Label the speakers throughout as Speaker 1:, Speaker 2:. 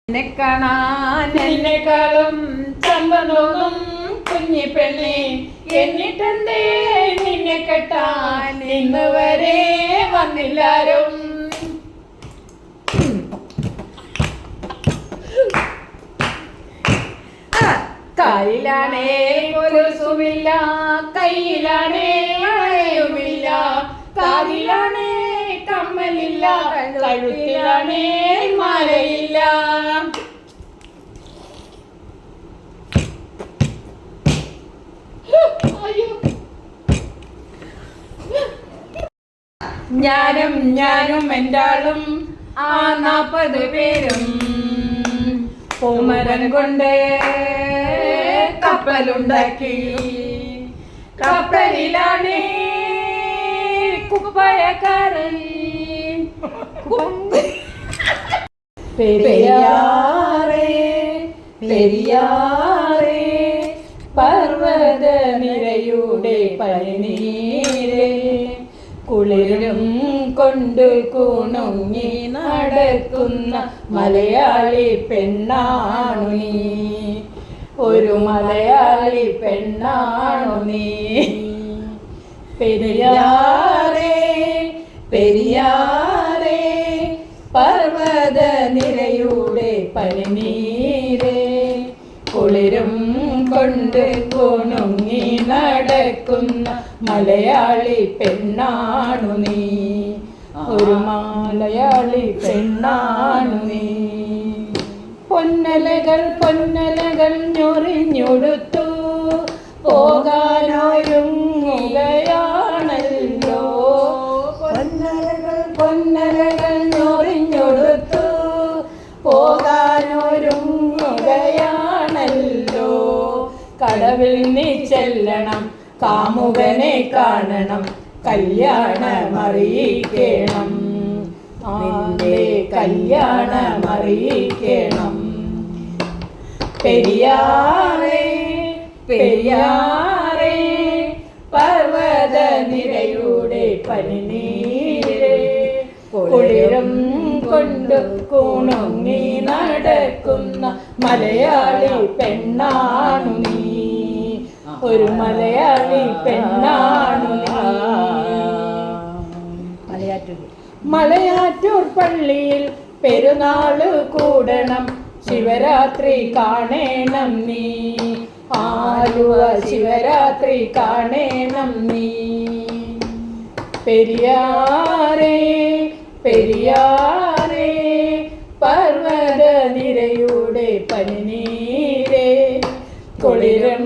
Speaker 1: എന്നെ കാണാൻ എന്നെക്കാളും ചന്തനോന്നും കുഞ്ഞി പെണ്ണെ, എന്നിട്ടെന്തേ നിന്നെ കെട്ടാൻ ഇന്ന് വരെ വന്നില്ലാരും. കാലിലാണേ കൊലുസുമില്ല, കയ്യിലാണേ വളയുമില്ല, കാലിലാണേ കമ്മലില്ല, കഴുത്തിലാണേ മാലയില്ല. ഞാനും എന്താളും ആ 40 പേരും പൂമരം കൊണ്ട് കപ്പലുണ്ടാക്കി. കപ്പലിലാണ് കുപ്പയക്കാരൻ. പെരിയാറേ പെരിയാറേ പർവ്വത നിരയുടെ പനിനീരേ, കുളിരും കൊണ്ട് കുണുങ്ങി നടക്കുന്ന മലയാളി പെണ്ണാണു നീ, ഒരു മലയാളി പെണ്ണാണു നീ. പെരിയാറേ പെരിയാറേ പർവ്വത നിരയുടെ പനിനീരേ, കുളിരും കൊണ്ട് കുണുങ്ങി നടക്കുന്ന മലയാളി പെണ്ണാണു നീ, ഒരു മലയാളി പെണ്ണാണു നീ. പൊന്നലകൾ പൊന്നലകൾ ഞൊറിഞ്ഞൊടുത്തു പോകാനൊരുങ്ങുകയാണല്ലോ. പൊന്നലകൾ പൊന്നലകൾ ഞൊറിഞ്ഞൊടുത്തു പോകാനൊരുങ്ങുകയാണല്ലോ. കടവിൽ നീ ചെല്ലണം, കാമുകനെ കാണണം, കല്യാണമറിയിക്കണം, നിന്റെ കല്യാണമറിയിക്കണം. പെരിയാറേ പെരിയാറേ പർവ്വത നിരയുടെ പനിനീരേ, കുളിരും കൊണ്ട് കുണുങ്ങി നടക്കുന്ന മലയാളി പെണ്ണാണു നീ, ഒരു മലയാളി പെണ്ണാണു നീ. മലയാറ്റൂർ പള്ളിയിൽ പെരുന്നാള് കൂടണം, ശിവരാത്രി കാണേണം നീ, ആലുവ ശിവരാത്രി കാണേണം നീ. പെരിയാറേ പെരിയാറേ പർവ്വത നിരയുടെ പനിനീരേ, കുളിരും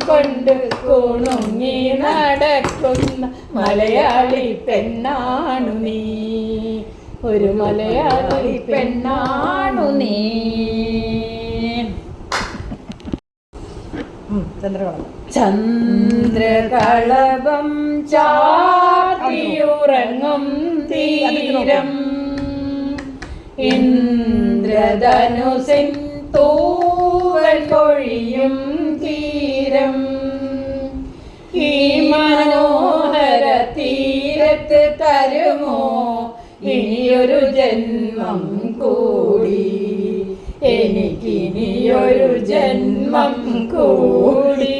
Speaker 1: കൊണ്ട് കുണുങ്ങി നടക്കുന്ന മലയാളി പെണ്ണാണു നീ, ഒരു മലയാളി പെണ്ണാണു നീ. ചന്ദ്രകളഭം ചാർത്തിയുറങ്ങും തീരം, ഇന്ദ്രധനുസിൻ തൂവൽ കൊഴിയും തീരം, ഈ മനോഹര തീരത്ത് തരുമോ ഇനിയൊരു ജന്മം കൂടി, എനിക്കിനിയൊരു ജന്മം കൂടി.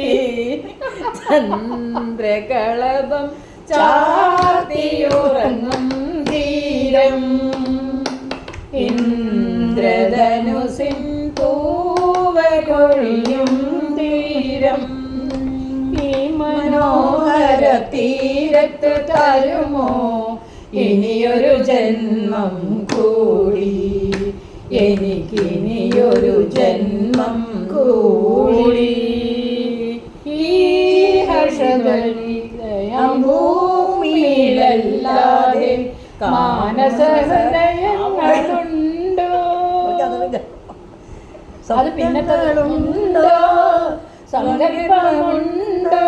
Speaker 1: ചന്ദ്രകളഭം ചാർത്തിയുറങ്ങും തീരം, ഇന്ദ്രധനുസിൻ തൂവലൊഴിയും തീരം, ഈ മനോഹര തീരത്ത് തരുമോ ഇനിയൊരു ജന്മം കൂടി, എനിക്കിനിയൊരു ജന്മം കൂടി. ഈ ഹർഷദയം ഭൂമിയിലല്ലാതെ മാനസഹൃദയങ്ങളുണ്ടോ, അത് പിന്നങ്ങളുണ്ടോ, സങ്കല്പമുണ്ടോ,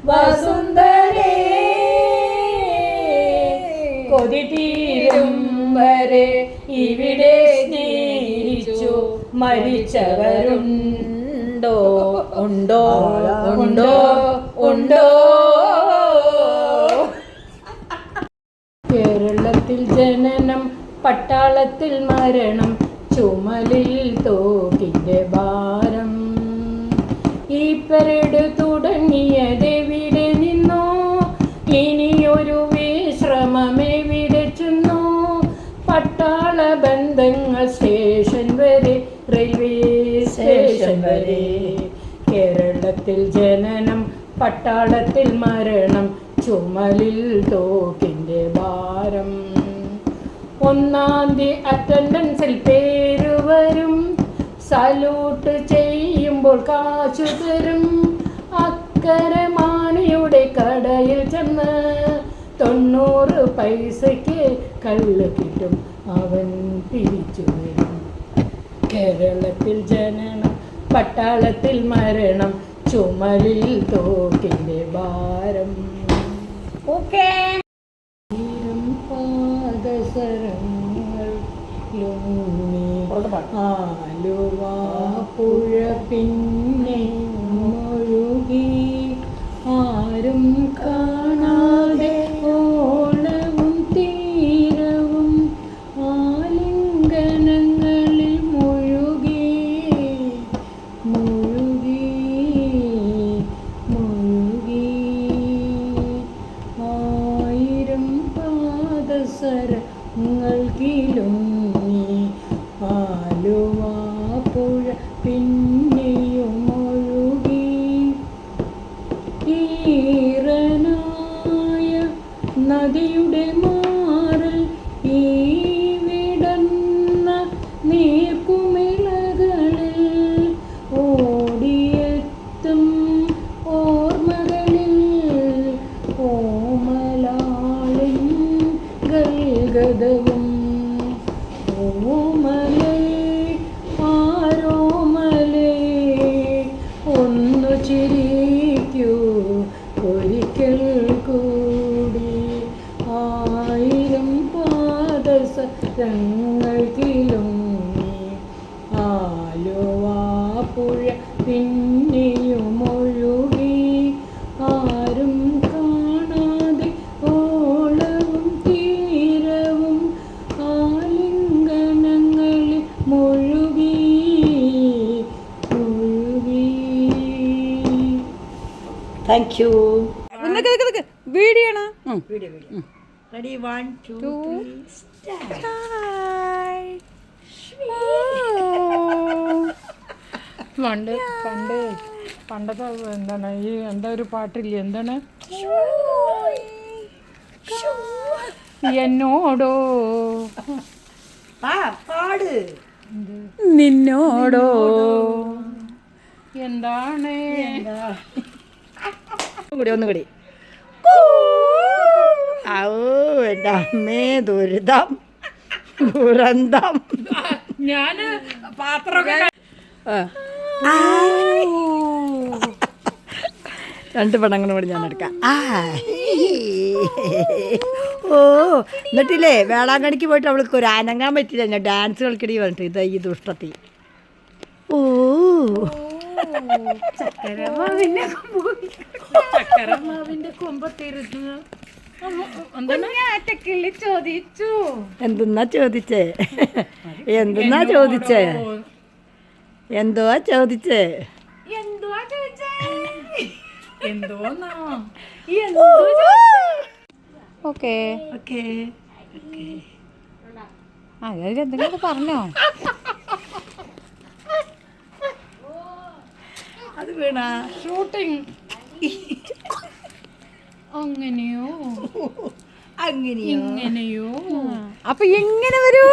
Speaker 1: വസുന്ധരേ കൊതി തീരും വരെ ഇവിടെ സ്നേഹിച്ചു മരിച്ചവരുണ്ടോ, ഉണ്ടോ ഉണ്ടോ ഉണ്ടോ. കേരളത്തിൽ ജനനം, പട്ടാളത്തിൽ മരണം, ചുമലിൽ തോക്കിൻ്റെ ഭാരം. ഈ പരേഡ് തുടങ്ങിയതെവിടെ നിന്നോ, ഇനിയൊരു വിശ്രമമെവിടെ ചെന്നോ? പട്ടാള ബന്ധങ്ങൾ സ്റ്റേഷൻ വരെ, റെയിൽവേ സ്റ്റേഷൻ വരെ. കേരളത്തിൽ ജനനം, പട്ടാളത്തിൽ മരണം, ചുമലിൽ തോക്കിൻ്റെ ഭാരം. ഒന്നാം തീയതി അറ്റൻഡൻസിൽ പേര് വരും, സല്യൂട്ട് ചെയ്യുമ്പോൾ കാശു തരും. അക്കരെ മാണിയുടെ കടയിൽ ചെന്ന് 90 പൈസയ്ക്ക് കള്ള് കിട്ടും, അവൻ തിരിച്ചു വരും. കേരളത്തിൽ ജനനം, പട്ടാളത്തിൽ മരണം, ചുമലിൽ തോക്കിൻ്റെ ഭാരം. ഓക്കേ. ആലുവാ പുഴ പിന്നെ ഒഴുകി, ആരും കാണാതെ ഓളവും തീരവും ആലിംഗനങ്ങളിൽ മുഴുകി മുഴുകി മുഴുകി. ആയിരം പാദസരങ്ങൾക്കിലുങ്ങി, ആലുവാ പുഴ പിന്നെയും ഒഴുകി. ഈറനായ നദിയുടെ മാറിൽ ഈ വിടന്ന നീർക്കുമിളകളിൽ ഓടിയെത്തും ഓർമ്മകളിൽ ഓമലാളിൻ ഗൽഗതവും. ഓമലേ ആരോമലേ ഒന്നു ചിരിക്കൂ ഒരിക്കൽ കൂടി. ആയിരം പാദസരങ്ങൾക്കിലുങ്ങി, ആലുവാ പുഴ പിന്നെയും ഒഴുകി. ആരും കാണാതെ ഓളവും തീരവും ആലിംഗനങ്ങളിൽ മുഴുകി മുഴുകി. Thank you.
Speaker 2: വീഡിയോ
Speaker 1: റെഡി 1 2 3
Speaker 2: പണ്ടത്തെ എന്താണ് ഈ എന്താ ഒരു പാട്ടില്ലേ, എന്താണ് എന്നോടോ
Speaker 1: പാട്
Speaker 2: നിന്നോടോ എന്താണ്
Speaker 1: ഒന്നുകൂടി. എൻ്റെ അമ്മേ, ദുരിതം ദുരന്തം.
Speaker 2: ഞാന് പാത്രമൊക്കെ
Speaker 1: 2 പടങ്ങളും കൂടി ഞാൻ എടുക്കാം. ഓ എന്നിട്ടില്ലേ വേളാങ്കണിക്ക് പോയിട്ട് അവൾക്ക് ഒരു അനങ്ങാൻ പറ്റില്ല, ഞാൻ ഡാൻസ് കളിക്കടി പറഞ്ഞിട്ട് ഇതാ ഈ ദുഷ്ടത്തി. ഓ
Speaker 2: ചക്കരമാവിന്റെ കൊമ്പത്തിരുന്ന് ചോദിച്ചു.
Speaker 1: എന്തെന്നാ ചോദിച്ചേ? എന്തെന്നാ ചോദിച്ചേ? എന്തുവാ ചോദിച്ചേ?
Speaker 2: ഓക്കേ
Speaker 1: ഓക്കേ
Speaker 2: എന്തെങ്കിലും പറഞ്ഞോ?
Speaker 1: അത് വീണ
Speaker 2: ഷൂട്ടിങ് അങ്ങനെയോ
Speaker 1: അങ്ങനെയോ
Speaker 2: ഇങ്ങനെയോ. അപ്പൊ എങ്ങനെ വരൂ?